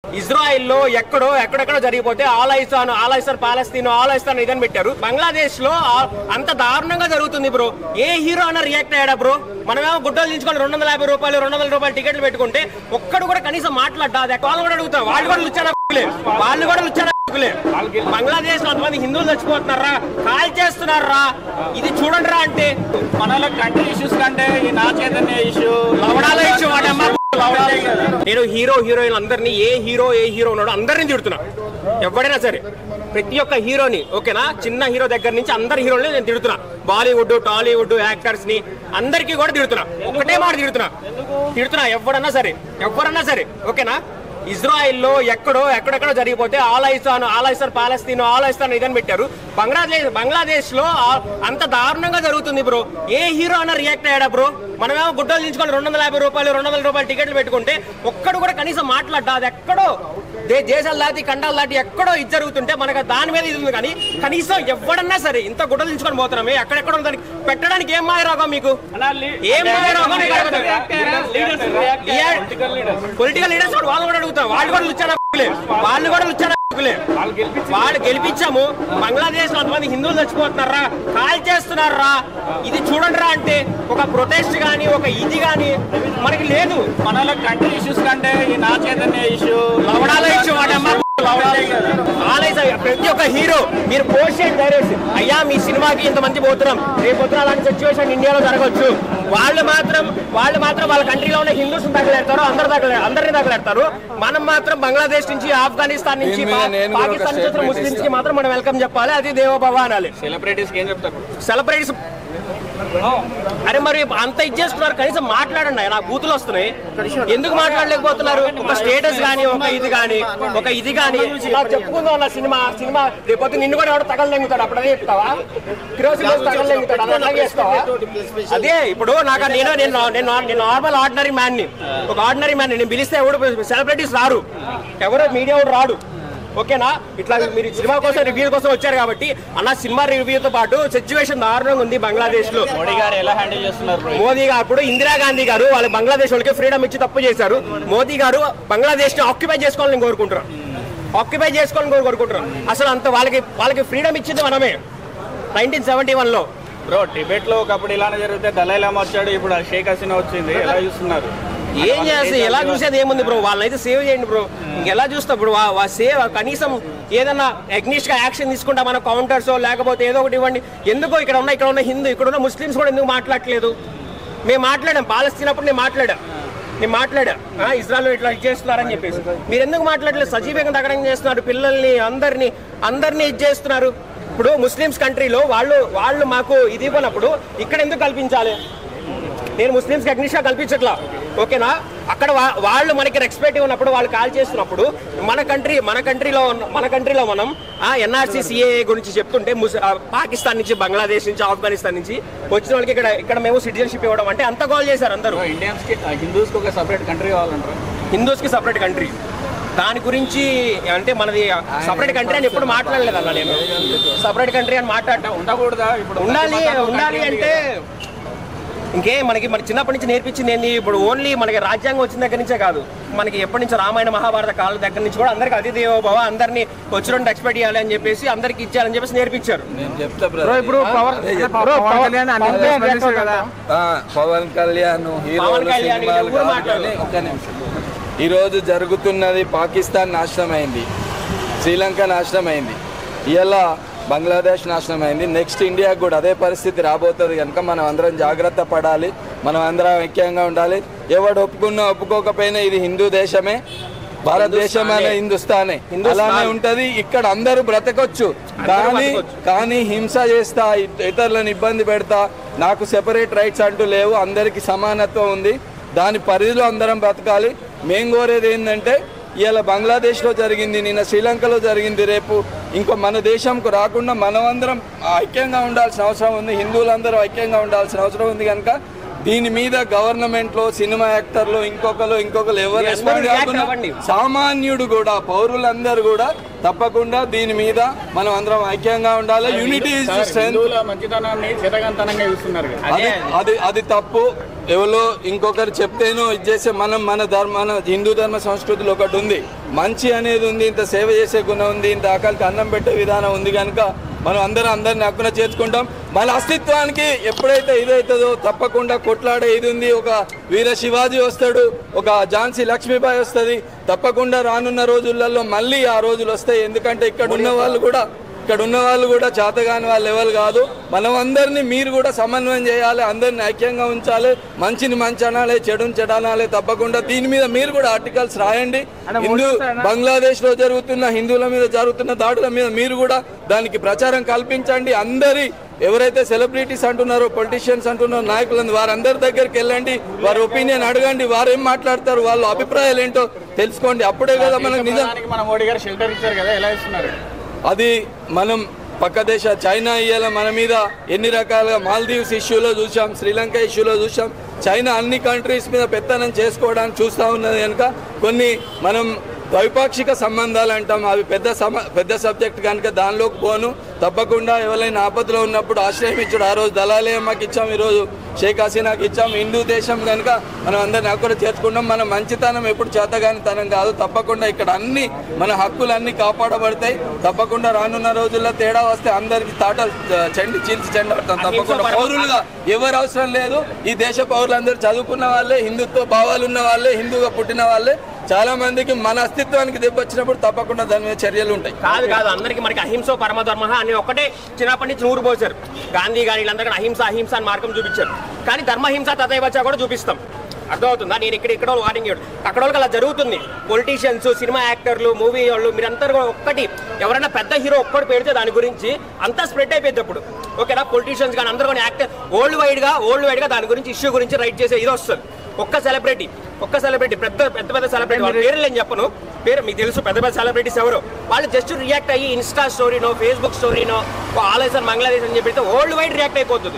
ఇజ్రాయిల్లో ఎక్కడెక్కడో జరిగిపోతే ఆల్ ఐసాన్ ఇదని పెట్టారు. బంగ్లాదేశ్ లో అంత దారుణంగా జరుగుతుంది బ్రో. ఏ హీరో అన్న రియాక్ట్ అయ్యాడా బ్రో? మనమేమో గుడ్డలు దించుకొని 250 రూపాయలు 200 రూపాయలు టికెట్లు పెట్టుకుంటే ఒక్కడు కూడా కనీసం మాట్లాడ్డా? వాళ్ళు కూడా అడుగుతారు, వాళ్ళు కూడా లుచ్చారా? బంగ్లాదేశ్ లో అంతమంది హిందువులు చచ్చిపోతున్నారా, కాల్ చేస్తున్నారా, ఇది చూడండి రా అంటే మనలో కంట్రీ ఇష్యూస్ కంటే ఈ నా చైతన్య ఇష్యూ లవడాల ఇష్యూ. నేను హీరోయిన్ అందరినీ ఏ హీరో ఉన్నాడో అందరినీ తిడుతున్నా. ఎవడైనా సరే ప్రతి ఒక్క హీరోని, ఓకేనా, చిన్న హీరో దగ్గర నుంచి అందరి హీరోని నేను తిడుతున్నా. బాలీవుడ్ టాలీవుడ్ యాక్టర్స్ ని అందరికీ కూడా తిడుతున్నా. ఒకటే మాట తిడుతున్నా ఎవరన్నా సరే ఓకేనా. ఇజ్రాయిల్లో ఎక్కడెక్కడో జరిగిపోతే ఆల్ ఐసాన్ ఇదని పెట్టారు. బంగ్లాదేశ్ లో అంత దారుణంగా జరుగుతుంది బ్రో. ఏ హీరో అన్న రియాక్ట్ అయ్యాడా బ్రో? మనమేమో గుడ్డలు దించుకొని 250 రూపాయలు 200 రూపాయలు టికెట్లు పెట్టుకుంటే ఒక్కడు కూడా కనీసం మాట్లాడ్డా? అది ఎక్కడో దేశాలు దాటి ఖండాలు దాటి ఎక్కడో ఇది జరుగుతుంటే మనకు దాని మీద ఇది ఉంది. కానీ కనీసం ఎవడన్నా సరే ఇంత గుడ్డలు దించుకొని పోతున్నామే, ఎక్కడెక్కడ దానికి పెట్టడానికి ఏం మాయరాగం మీకు? పొలిటికల్ లీడర్స్ వాళ్ళు కూడా అడుగుతారు, వాళ్ళు కూడా లుచ్చారా? వాళ్ళు గెలిపించాము. బంగ్లాదేశ్ లో అంతమంది హిందువులు చచ్చిపోతున్నారా, కాల్ చేస్తున్నారా, ఇది చూడండి రా అంటే ఒక ప్రొటెస్ట్ గానీ ఒక ఇది గానీ మనకి లేదు. మనలో కంట్రీ ఇష్యూస్ కంటే ఈ నా చైతన్య ఇష్యూ లవడాల ఇష్యూ. ప్రతి ఒక్క హీరో మీరు పోస్ట్ చేయండి డైరెక్ట్, అయ్యా మీ సినిమాకి ఇంతమంది పోతున్నాం, రేపు పొద్దున అలాంటి సిచ్యువేషన్ ఇండియాలో జరగవచ్చు. వాళ్ళు మాత్రం వాళ్ళ కంట్రీలో ఉన్న హిందూస్ తగలేడతారు, అందరినీ తగలేడతారు. మనం మాత్రం బంగ్లాదేశ్ నుంచి, ఆఫ్ఘనిస్తాన్ నుంచి, పాకిస్తాన్ నుంచి వచ్చిన ముస్లిమ్స్ కి మాత్రం మనం వెల్కమ్ చెప్పాలి. అది దేవోభవ అనాలి. సెలబ్రిటీస్ ఏం చెప్తారు? సెలబ్రిటీస్ అరే మరి అంత ఇచ్చేస్తున్నారు, కనీసం మాట్లాడండి. నాకు బూతులు వస్తున్నాయి, ఎందుకు మాట్లాడలేకపోతున్నారు? ఒక స్టేటస్ గానీ ఒక ఇది గానీ చెప్పుకుందాం అన్న సినిమా రేపు నిన్ను కూడా ఎవడో తగలెంగుతాడు, అప్పుడు అదే చెప్తావా? కిరోసిన్ తగలెంగుతాడు, అలాగే చేస్తావా? అదే ఇప్పుడు నేను నార్మల్ ఆర్డినరీ మ్యాన్ నేను పిలిస్తే ఎవడు సెలబ్రిటీస్ రారు, ఎవరో మీడియా వాడు రాడు, ఓకేనా. ఇట్లా మీరు సినిమా కోసం రివ్యూ కోసం వచ్చారు కాబట్టి అన్న సినిమా రివ్యూతో పాటు సిచ్యువేషన్ దారుణంగా ఉంది బంగ్లాదేశ్ లో. మోడీ గారు ఎలా హ్యాండిల్ చేస్తున్నారు? మోదీ గారు ఇప్పుడు ఇందిరాగాంధీ గారు వాళ్ళ బంగ్లాదేశ్ వాళ్ళకి ఫ్రీడమ్ ఇచ్చి తప్పు చేశారు. మోదీ గారు బంగ్లాదేశ్ ని ఆక్యుపై చేసుకోవాలని కోరుకుంటున్నారు. అసలు అంత వాళ్ళకి ఫ్రీడమ్ ఇచ్చింది మనమే 1971 లో. బ్రో టిబెట్ లో ఒకప్పుడు ఇలానే జరిగితే దలైలామా వచ్చాడు, ఇప్పుడు షేక్ హసీనా వచ్చింది, ఎలా చూస్తున్నారు? ఏం చేస్తే ఎలా చూసేది ఏముంది బ్రో? వాళ్ళనైతే సేవ్ చేయండి బ్రో. ఇంకెలా చూస్తా ఇప్పుడు సేవ్ కనీసం ఏదన్నా అగ్నిస్ట్ గా యాక్షన్ తీసుకుంటా మన కౌంటర్స్ లేకపోతే ఏదో ఒకటి ఇవ్వండి. ఎందుకో ఇక్కడ ఉన్న హిందూ, ఇక్కడ ఉన్న ముస్లిమ్స్ కూడా ఎందుకు మాట్లాడట్లేదు? మేము మాట్లాడాం పాలస్తీనప్పుడు, నేను మాట్లాడా ఇజ్రాయల్ ఇట్లా చేస్తున్నారని చెప్పేసి. మీరు ఎందుకు మాట్లాడలేదు? సజీవంగా తగ్గడం చేస్తున్నారు, పిల్లల్ని అందరినీ ఇది చేస్తున్నారు. ఇప్పుడు ముస్లిమ్స్ కంట్రీలో వాళ్ళు మాకు ఇది ఇవ్వనప్పుడు ఇక్కడ ఎందుకు కల్పించాలి? నేను ముస్లిమ్స్కి అగ్నిషా కల్పించట్లా, ఓకేనా. అక్కడ వాళ్ళు మనకి రెస్పెక్ట్ ఉన్నప్పుడు, వాళ్ళు కాల్ చేస్తున్నప్పుడు మన కంట్రీలో మనం ఎన్ఆర్సీ సిఏఏ గురించి చెప్తుంటే పాకిస్తాన్ నుంచి, బంగ్లాదేశ్ నుంచి, ఆఫ్ఘనిస్తాన్ నుంచి వచ్చిన వాళ్ళకి ఇక్కడ మేము సిటిజన్షిప్ ఇవ్వడం అంటే అంత కాల్ చేశారు అందరూ. ఇండియన్స్ కి హిందూస్ కి ఒక సపరేట్ కంట్రీ కావాలంటారు? హిందూస్ కి సపరేట్ కంట్రీ, దాని గురించి అంటే మనది సపరేట్ కంట్రీ అని ఎప్పుడు మాట్లాడలేదు అన్న. నేను సపరేట్ కంట్రీ అని మాట్లాడటం ఉండకూడదా? ఇప్పుడు ఉండాలి అంటే మనకి చిన్నప్పటి నుంచి నేర్పించింది ఏంది? ఇప్పుడు ఓన్లీ మనకి రాజ్యాంగం వచ్చిన దగ్గర నుంచే కాదు, మనకి ఎప్పటి నుంచి రామాయణ మహాభారత కాలం దగ్గర నుంచి కూడా అందరికి అతిథేవోభవ, అందరినీ వచ్చిన ఎక్స్పెక్ట్ చేయాలి అని చెప్పేసి, అందరికి ఇచ్చారని చెప్పేసి నేర్పించారు. ఇప్పుడు పవన్ కళ్యాణ్ ఈరోజు జరుగుతున్నది, పాకిస్తాన్ నాశనం అయింది, శ్రీలంక నాశనం అయింది, ఇలా బంగ్లాదేశ్ నాశనం అయింది. నెక్స్ట్ ఇండియాకు కూడా అదే పరిస్థితి రాబోతుంది కనుక మనం అందరం జాగ్రత్త పడాలి, మనం అందరం ఐక్యంగా ఉండాలి. ఎవడు ఒప్పుకోకపోయినా ఇది హిందూ దేశమే, భారతదేశం అనే హిందుస్థానే అలానే ఉంటది. ఇక్కడ అందరూ బ్రతకొచ్చు, కానీ హింస చేస్తా, ఇతరులను ఇబ్బంది పెడతా, నాకు సెపరేట్ రైట్స్ అంటూ లేవు, అందరికీ సమానత్వం ఉంది, దాని పరిధిలో అందరం బ్రతకాలి. మేము కోరేది ఏంటంటే ఇవాళ బంగ్లాదేశ్లో జరిగింది, నిన్న శ్రీలంకలో జరిగింది, రేపు ఇంకో మన దేశంకు రాకుండా మనమందరం ఐక్యంగా ఉండాల్సిన అవసరం ఉంది, హిందువులందరూ ఐక్యంగా ఉండాల్సిన అవసరం ఉంది. కనుక దీని మీద గవర్నమెంట్ లో సినిమా యాక్టర్లు ఇంకొకరు ఎవరు రెస్పాండ్ కాకుండా సామాన్యుడు కూడా పౌరులందరూ కూడా తప్పకుండా దీని మీద మనం అందరం ఐక్యంగా ఉండాలి. Unity is strength. మంచితనాన్ని చేతగాంతనంగా చూస్తున్నారు. అది తప్పు. ఎవరో ఇంకొకరు చెప్తేనో ఇది చేసే మన హిందూ ధర్మ సంస్కృతిలో ఒకటి ఉంది, మంచి అనేది ఉంది, ఇంత సేవ చేసే గుణం ఉంది, ఇంత ఆకలికి అన్నం పెట్టే విధానం ఉంది. కనుక మనం అందరిని హక్కున చేర్చుకుంటాం. మన అస్తిత్వానికి ఎప్పుడైతే ఇదవుతుందో తప్పకుండా కొట్లాడే ఇది ఉంది. ఒక వీర శివాజీ వస్తాడు, ఒక ఝాన్సీ లక్ష్మీబాయి వస్తుంది. తప్పకుండా రానున్న రోజులలో మళ్ళీ ఆ రోజులు వస్తాయి. ఎందుకంటే ఇక్కడ ఉన్న వాళ్ళు కూడా చేతగాని వాళ్ళ లెవెల్ కాదు. మనం అందరినీ మీరు కూడా సమన్వయం చేయాలి, అందరిని ఐక్యంగా ఉంచాలి. మంచిని మంచి అనాలి, చెడుని చెడనాలి. తప్పకుండా దీని మీద మీరు కూడా ఆర్టికల్స్ రాయండి. బంగ్లాదేశ్ లో హిందువుల మీద జరుగుతున్న దాడుల మీద మీరు కూడా దానికి ప్రచారం కల్పించండి. ఎవరైతే సెలబ్రిటీస్ అంటున్నారో, పొలిటీషియన్స్ అంటున్నారో, నాయకులు వారందరి దగ్గరికి వెళ్ళండి, వారి ఒపీనియన్ అడగండి, వారు ఏం మాట్లాడతారు, వాళ్ళ అభిప్రాయాలు ఏంటో తెలుసుకోండి. అప్పుడే కదా మనకు నిజానికి మన మోడీ గారు షెల్టర్ ఇచ్చారు కదా, ఎలా ఇస్తున్నారు? అది మనం పక్క దేశ చైనా ఇయ్యాల మన మీద ఎన్ని రకాలుగా మాల్దీవ్స్ ఇష్యూలో చూసాం, శ్రీలంక ఇష్యూలో చూసాం. చైనా అన్ని కంట్రీస్ మీద పెత్తనం చేసుకోవడానికి చూస్తూ ఉన్నది కనుక కొన్ని మనం ద్వైపాక్షిక సంబంధాలు అంటాం, అవి పెద్ద సబ్జెక్ట్ కనుక దానిలోకి పోను. తప్పకుండా ఎవరైనా ఆపదలో ఉన్నప్పుడు ఆశ్రయం ఇచ్చాడు. ఆ రోజు దళాలయమ్మకి ఇచ్చాం, ఈరోజు షేక్ హసీనాకి ఇచ్చాం. హిందూ దేశం కనుక మనం అందరిని అక్కడ చేర్చుకుంటాం. మన మంచితనం ఎప్పుడు చేతగానితనం కాదు. తప్పకుండా ఇక్కడ మన హక్కులన్నీ కాపాడబడతాయి. తప్పకుండా రానున్న రోజుల్లో తేడా వస్తే అందరికి చీల్చి చెండాడతాం. తప్పకుండా పౌరులుగా ఎవరు అవసరం లేదు. ఈ దేశ పౌరులందరూ చదువుకున్న వాళ్ళే, హిందుత్వ భావాలు ఉన్న వాళ్ళే, హిందువుగా పుట్టిన వాళ్ళే. చాలా మందికి మన అస్తిత్వానికి దెబ్బొచ్చినప్పుడు తప్పకుండా దాని మీద చర్యలు ఉంటాయి. కాదు అందరికి మనకి అహింస పరమధర్మ అని ఒకటే చిన్నప్పటి నుంచి నూరు పోసారు. గాంధీ గాని వీళ్ళందరికీ అహింస అని మార్గం చూపించారు. కానీ ధర్మహింస తథైవచ కూడా చూపిస్తాం. అర్థమవుతుందా? నేను ఇక్కడ వాటింగ్ అక్కడ వాళ్ళకి అలా జరుగుతుంది. పొలిటీషియన్స్, సినిమా యాక్టర్లు, మూవీ వాళ్ళు మీరందరూ కూడా ఒక్కటి ఎవరైనా పెద్ద హీరో ఒక్కటి పెడితే దాని గురించి అంతా స్ప్రెడ్ అయిపోయింది. అప్పుడు ఓకేనా, పొలిటీషియన్స్ కానీ అందరూ కానీ యాక్టర్ వరల్డ్ వైడ్ గా దాని గురించి ఇష్యూ గురించి రైట్ చేసే ఇది వస్తుంది. ఒక్క సెలబ్రిటీ పెద్ద సెలబ్రిటీ వాళ్ళ పేర్లు నేను చెప్పను, పేరు మీకు తెలుసు. పెద్ద సెలబ్రిటీస్ ఎవరు, వాళ్ళు జస్ట్ రియాక్ట్ అయ్యి ఇన్స్టా స్టోరీనో, ఫేస్బుక్ స్టోరీనో, ఆలయసన్ బంగ్లాదేశ్ అని చెప్పి వరల్డ్ వైడ్ రియాక్ట్ అయిపోతుంది.